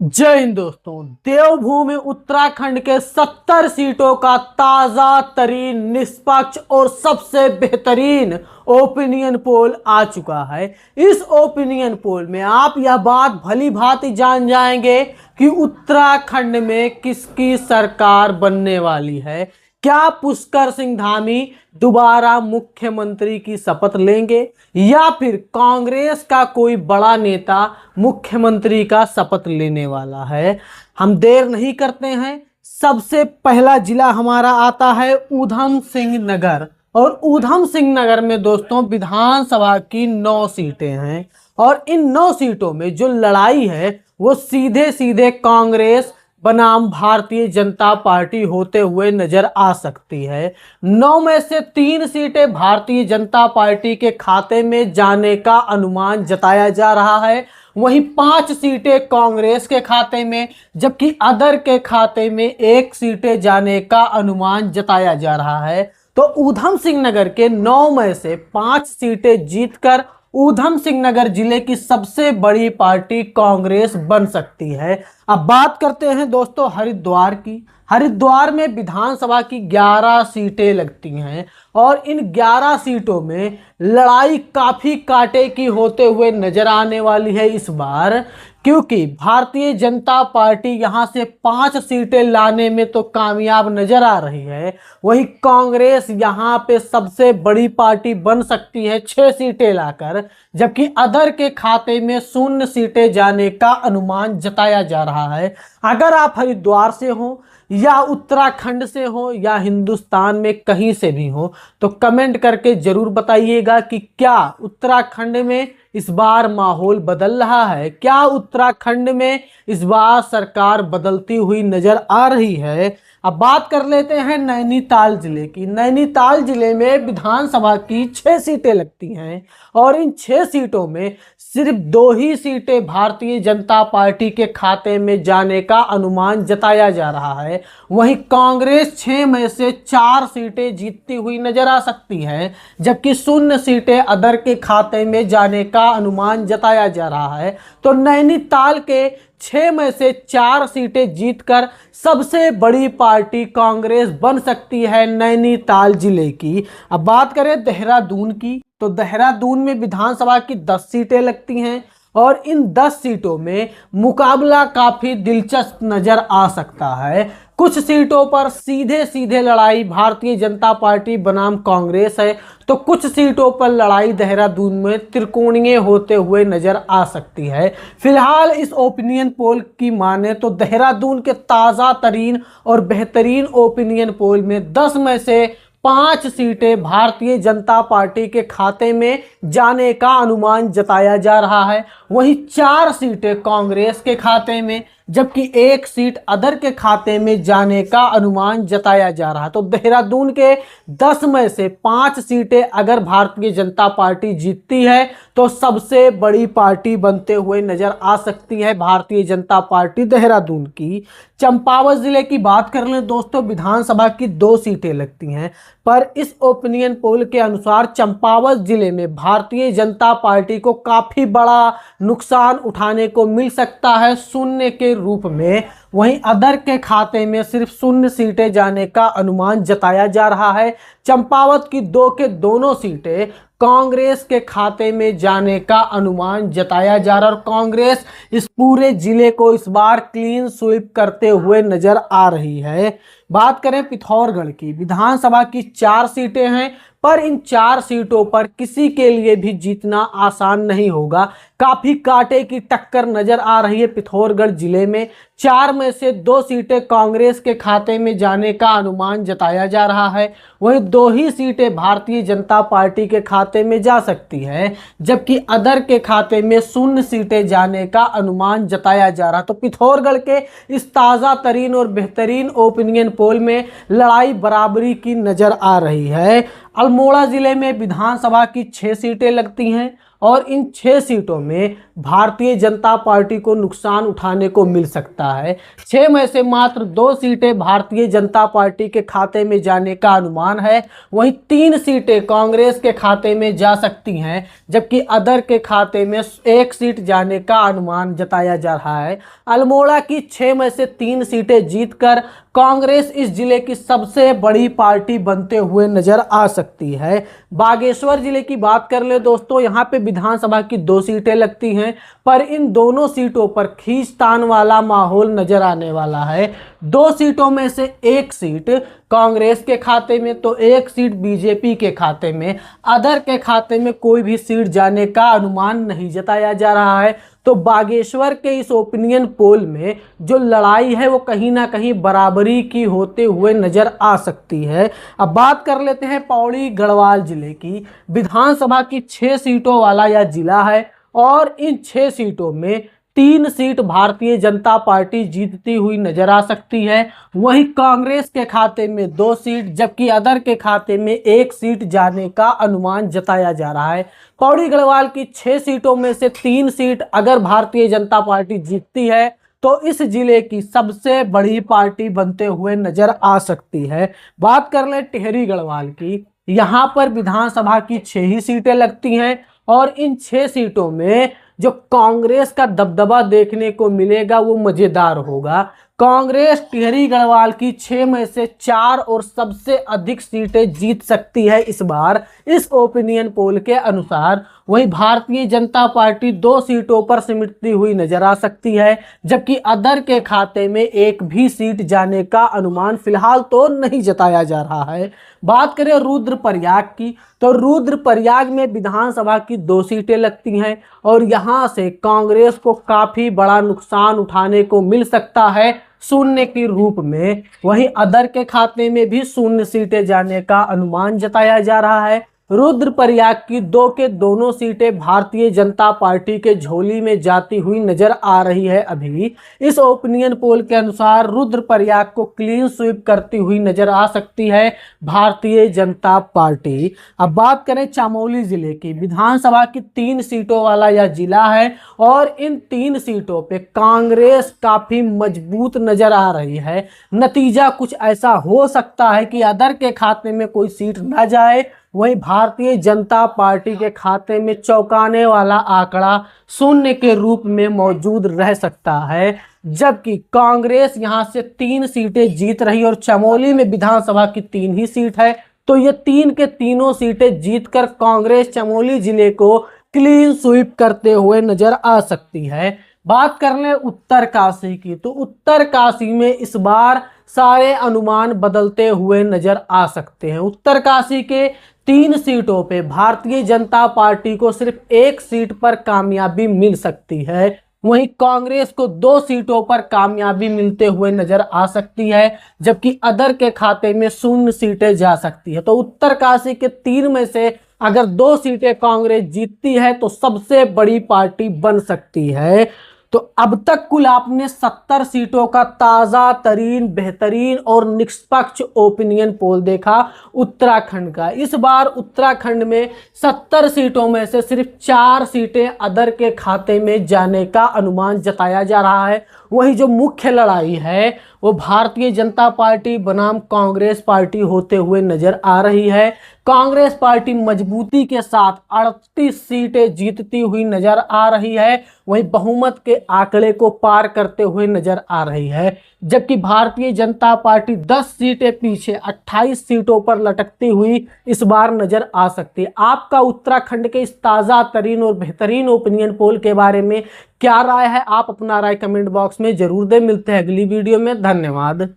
जय हिंद दोस्तों। देवभूमि उत्तराखंड के 70 सीटों का ताजा तरीन, निष्पक्ष और सबसे बेहतरीन ओपिनियन पोल आ चुका है। इस ओपिनियन पोल में आप यह बात भली भांति जान जाएंगे कि उत्तराखंड में किसकी सरकार बनने वाली है। क्या पुष्कर सिंह धामी दोबारा मुख्यमंत्री की शपथ लेंगे या फिर कांग्रेस का कोई बड़ा नेता मुख्यमंत्री का शपथ लेने वाला है। हम देर नहीं करते हैं। सबसे पहला जिला हमारा आता है ऊधम सिंह नगर, और ऊधम सिंह नगर में दोस्तों विधानसभा की 9 सीटें हैं और इन 9 सीटों में जो लड़ाई है वो सीधे सीधे कांग्रेस बनाम भारतीय जनता पार्टी होते हुए नजर आ सकती है। 9 में से 3 सीटें भारतीय जनता पार्टी के खाते में जाने का अनुमान जताया जा रहा है, वहीं 5 सीटें कांग्रेस के खाते में, जबकि अदर के खाते में 1 सीटें जाने का अनुमान जताया जा रहा है। तो ऊधम सिंह नगर के 9 में से 5 सीटें जीतकर ऊधम सिंह नगर जिले की सबसे बड़ी पार्टी कांग्रेस बन सकती है। अब बात करते हैं दोस्तों हरिद्वार की। हरिद्वार में विधानसभा की 11 सीटें लगती हैं और इन 11 सीटों में लड़ाई काफी कांटे की होते हुए नजर आने वाली है इस बार, क्योंकि भारतीय जनता पार्टी यहां से 5 सीटें लाने में तो कामयाब नजर आ रही है, वहीं कांग्रेस यहां पे सबसे बड़ी पार्टी बन सकती है 6 सीटें लाकर, जबकि अदर के खाते में 0 सीटें जाने का अनुमान जताया जा रहा है। अगर आप हरिद्वार से हो या उत्तराखंड से हो या हिंदुस्तान में कहीं से भी हो तो कमेंट करके जरूर बताइएगा कि क्या उत्तराखंड में इस बार माहौल बदल रहा है, क्या उत्तराखंड में इस बार सरकार बदलती हुई नजर आ रही है। अब बात कर लेते हैं नैनीताल जिले की। नैनीताल जिले में विधानसभा की 6 सीटें लगती हैं और इन 6 सीटों में सिर्फ 2 ही सीटें भारतीय जनता पार्टी के खाते में जाने का अनुमान जताया जा रहा है, वहीं कांग्रेस 6 में से 4 सीटें जीतती हुई नजर आ सकती है, जबकि 0 सीटें अदर के खाते में जाने का अनुमान जताया जा रहा है। तो नैनीताल के 6 में से 4 सीटें जीतकर सबसे बड़ी पार्टी कांग्रेस बन सकती है नैनीताल जिले की। अब बात करें देहरादून की, तो देहरादून में विधानसभा की 10 सीटें लगती हैं और इन 10 सीटों में मुकाबला काफी दिलचस्प नजर आ सकता है। कुछ सीटों पर सीधे सीधे लड़ाई भारतीय जनता पार्टी बनाम कांग्रेस है, तो कुछ सीटों पर लड़ाई देहरादून में त्रिकोणीय होते हुए नजर आ सकती है। फिलहाल इस ओपिनियन पोल की माने तो देहरादून के ताज़ा तरीन और बेहतरीन ओपिनियन पोल में 10 में से 5 सीटें भारतीय जनता पार्टी के खाते में जाने का अनुमान जताया जा रहा है, वहीं 4 सीटें कांग्रेस के खाते में, जबकि 1 सीट अदर के खाते में जाने का अनुमान जताया जा रहा है। तो देहरादून के 10 में से 5 सीटें अगर भारतीय जनता पार्टी जीतती है तो सबसे बड़ी पार्टी बनते हुए नजर आ सकती है भारतीय जनता पार्टी देहरादून की। चंपावत जिले की बात कर लें दोस्तों, विधानसभा की 2 सीटें लगती हैं, पर इस ओपिनियन पोल के अनुसार चंपावत जिले में भारतीय जनता पार्टी को काफी बड़ा नुकसान उठाने को मिल सकता है 0 के रूप में, वहीं अदर के खाते में सिर्फ 0 सीटें जाने का अनुमान जताया जा रहा है। चंपावत की 2 के दोनों सीटें कांग्रेस के खाते में जाने का अनुमान जताया जा रहा है और कांग्रेस इस पूरे जिले को इस बार क्लीन स्वीप करते हुए नजर आ रही है। बात करें पिथौरगढ़ की, विधानसभा की 4 सीटें हैं, पर इन 4 सीटों पर किसी के लिए भी जीतना आसान नहीं होगा। काफी कांटे की टक्कर नजर आ रही है पिथौरगढ़ जिले में। 4 में से 2 सीटें कांग्रेस के खाते में जाने का अनुमान जताया जा रहा है, वहीं 2 ही सीटें भारतीय जनता पार्टी के खाते में जा सकती है, जबकि अदर के खाते में 0 सीटें जाने का अनुमान जताया जा रहा है। तो पिथौरगढ़ के इस ताज़ा तरीन और बेहतरीन ओपिनियन पोल में लड़ाई बराबरी की नजर आ रही है। अल्मोड़ा जिले में विधानसभा की 6 सीटें लगती हैं और इन 6 सीटों में भारतीय जनता पार्टी को नुकसान उठाने को मिल सकता है। 6 में से मात्र 2 सीटें भारतीय जनता पार्टी के खाते में जाने का अनुमान है, वहीं 3 सीटें कांग्रेस के खाते में जा सकती हैं, जबकि अदर के खाते में 1 सीट जाने का अनुमान जताया जा रहा है। अल्मोड़ा की 6 में से 3 सीटें जीतकर कांग्रेस इस जिले की सबसे बड़ी पार्टी बनते हुए नजर आ सकती है। बागेश्वर जिले की बात कर ले दोस्तों, यहाँ पे विधानसभा की 2 सीटें लगती हैं, पर इन दोनों सीटों पर खींचतान वाला माहौल नजर आने वाला है। 2 सीटों में से 1 सीट कांग्रेस के खाते में तो 1 सीट बीजेपी के खाते में, अदर के खाते में कोई भी सीट जाने का अनुमान नहीं जताया जा रहा है। तो बागेश्वर के इस ओपिनियन पोल में जो लड़ाई है वो कहीं ना कहीं बराबरी की होते हुए नजर आ सकती है। अब बात कर लेते हैं पौड़ी गढ़वाल जिले की। विधानसभा की 6 सीटों वाला यह जिला है और इन 6 सीटों में 3 सीट भारतीय जनता पार्टी जीतती हुई नजर आ सकती है। वहीं कांग्रेस के खाते में 2 सीट, जबकि अदर के खाते में 1 सीट जाने का अनुमान जताया जा रहा है। पौड़ी गढ़वाल की 6 सीटों में से 3 सीट अगर भारतीय जनता पार्टी जीतती है तो इस जिले की सबसे बड़ी पार्टी बनते हुए नजर आ सकती है। बात कर ले टिहरी गढ़वाल की। यहाँ पर विधानसभा की 6 ही सीटें लगती हैं और इन 6 सीटों में जो कांग्रेस का दबदबा देखने को मिलेगा वो मजेदार होगा। कांग्रेस टिहरी गढ़वाल की 6 में से 4 और सबसे अधिक सीटें जीत सकती है इस बार, इस ओपिनियन पोल के अनुसार। वहीं भारतीय जनता पार्टी 2 सीटों पर सिमटती हुई नजर आ सकती है, जबकि अदर के खाते में 1 भी सीट जाने का अनुमान फिलहाल तो नहीं जताया जा रहा है। बात करें रुद्रप्रयाग की, तो रुद्रप्रयाग में विधानसभा की 2 सीटें लगती हैं और यहां से कांग्रेस को काफी बड़ा नुकसान उठाने को मिल सकता है शून्य के रूप में। वहीं अदर के खाते में भी 0 सीटें जाने का अनुमान जताया जा रहा है। रुद्रप्रयाग की 2 के दोनों सीटें भारतीय जनता पार्टी के झोली में जाती हुई नजर आ रही है। अभी इस ओपिनियन पोल के अनुसार रुद्रप्रयाग को क्लीन स्वीप करती हुई नजर आ सकती है भारतीय जनता पार्टी। अब बात करें चमोली जिले की। विधानसभा की 3 सीटों वाला यह जिला है और इन 3 सीटों पे कांग्रेस काफी मजबूत नजर आ रही है। नतीजा कुछ ऐसा हो सकता है कि अदर के खाते में कोई सीट न जाए, वहीं भारतीय जनता पार्टी के खाते में चौंकाने वाला आंकड़ा 0 के रूप में मौजूद रह सकता है। जबकि कांग्रेस यहां से 3 सीटें जीत रही और चमोली में विधानसभा की 3 ही सीट है, तो ये 3 के तीनों सीटें जीतकर कांग्रेस चमोली जिले को क्लीन स्वीप करते हुए नजर आ सकती है। बात कर लें उत्तरकाशी की, तो उत्तरकाशी में इस बार सारे अनुमान बदलते हुए नजर आ सकते हैं। उत्तरकाशी के 3 सीटों पे भारतीय जनता पार्टी को सिर्फ 1 सीट पर कामयाबी मिल सकती है, वहीं कांग्रेस को 2 सीटों पर कामयाबी मिलते हुए नजर आ सकती है, जबकि अदर के खाते में 0 सीटें जा सकती है। तो उत्तरकाशी के 3 में से अगर 2 सीटें कांग्रेस जीतती है तो सबसे बड़ी पार्टी बन सकती है। तो अब तक कुल आपने 70 सीटों का ताज़ा तरीन, बेहतरीन और निष्पक्ष ओपिनियन पोल देखा उत्तराखंड का। इस बार उत्तराखंड में 70 सीटों में से सिर्फ 4 सीटें अदर के खाते में जाने का अनुमान जताया जा रहा है। वही जो मुख्य लड़ाई है वो भारतीय जनता पार्टी बनाम कांग्रेस पार्टी होते हुए नजर आ रही है। कांग्रेस पार्टी मजबूती के साथ 38 सीटें जीतती हुई नजर आ रही है, वहीं बहुमत के आंकड़े को पार करते हुए नजर आ रही है, जबकि भारतीय जनता पार्टी 10 सीटें पीछे 28 सीटों पर लटकती हुई इस बार नजर आ सकती है। आपका उत्तराखंड के इस ताज़ा तरीन और बेहतरीन ओपिनियन पोल के बारे में क्या राय है? आप अपना राय कमेंट बॉक्स में जरूर दें। मिलते हैं अगली वीडियो में। धन्यवाद।